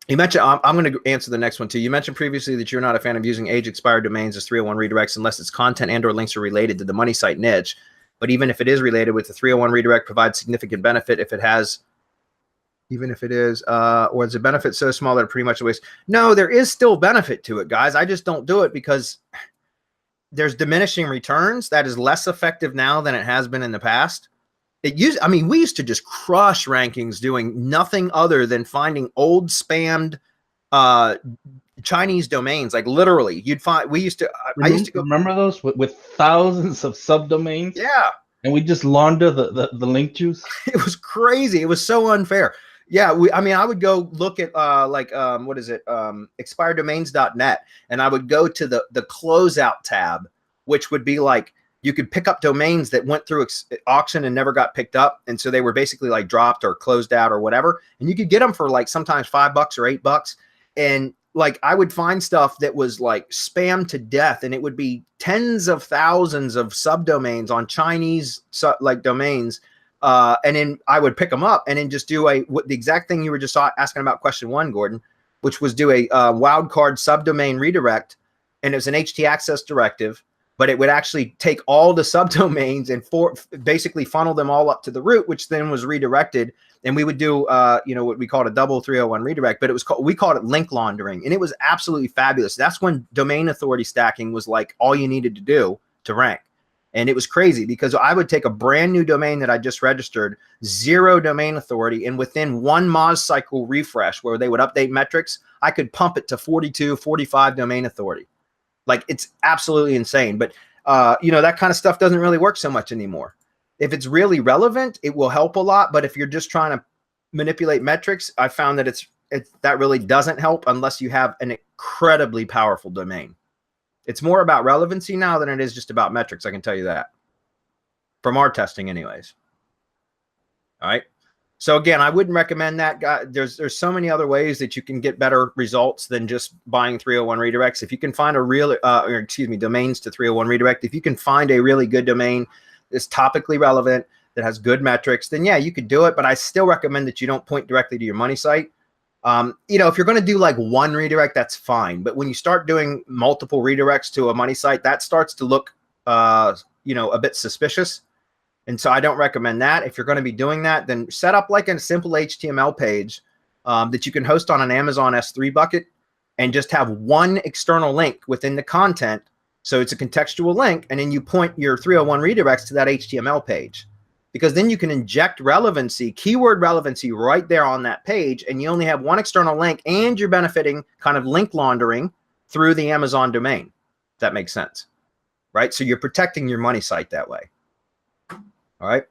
You mentioned, I'm going to answer the next one too. You mentioned previously that you're not a fan of using age-expired domains as 301 redirects unless its content and or links are related to the money site niche. But even if it is related with the 301 redirect provides significant benefit if it has, even if it is, or is the benefit so small that it pretty much a waste? No, there is still benefit to it, guys. I just don't do it because there's diminishing returns. That is less effective now than it has been in the past. I mean, we used to just crush rankings doing nothing other than finding old spammed uh, Chinese domains. Like literally, you'd find, I used to go, Remember those with thousands of subdomains, yeah, and we just launder the link juice. it was crazy. It was so unfair. Yeah, I mean, I would go look at what is it, expiredomains.net, and I would go to the closeout tab, which would be like you could pick up domains that went through auction and never got picked up, and so they were basically like dropped or closed out or whatever, and you could get them for like sometimes $5 or $8, and like I would find stuff that was like spam to death, and it would be tens of thousands of subdomains on Chinese like domains. And then I would pick them up and then just do the exact thing you were just asking about question 1, Gordon, which was do a wildcard subdomain redirect. And it was an HT access directive, but it would actually take all the subdomains and basically funnel them all up to the root, which then was redirected. And we would do, what we called a double 301 redirect, but we called it link laundering. And it was absolutely fabulous. That's when domain authority stacking was like all you needed to do to rank. And it was crazy because I would take a brand new domain that I just registered, 0 domain authority, and within 1 Moz cycle refresh where they would update metrics, I could pump it to 42, 45 domain authority. Like it's absolutely insane. But, that kind of stuff doesn't really work so much anymore. If it's really relevant, it will help a lot. But if you're just trying to manipulate metrics, I found that that really doesn't help unless you have an incredibly powerful domain. It's more about relevancy now than it is just about metrics. I can tell you that from our testing anyways. All right. So again, I wouldn't recommend that. There's so many other ways that you can get better results than just buying 301 redirects. If you can find domains to 301 redirect, if you can find a really good domain that's topically relevant, that has good metrics, then yeah, you could do it. But I still recommend that you don't point directly to your money site. If you're going to do like 1 redirect, that's fine. But when you start doing multiple redirects to a money site, that starts to look, a bit suspicious. And so I don't recommend that. If you're going to be doing that, then set up like a simple HTML page that you can host on an Amazon S3 bucket and just have 1 external link within the content. So it's a contextual link. And then you point your 301 redirects to that HTML page. Because then you can inject relevancy, keyword relevancy right there on that page, and you only have 1 external link, and you're benefiting kind of link laundering through the Amazon domain. If that makes sense, right? So you're protecting your money site that way. All right.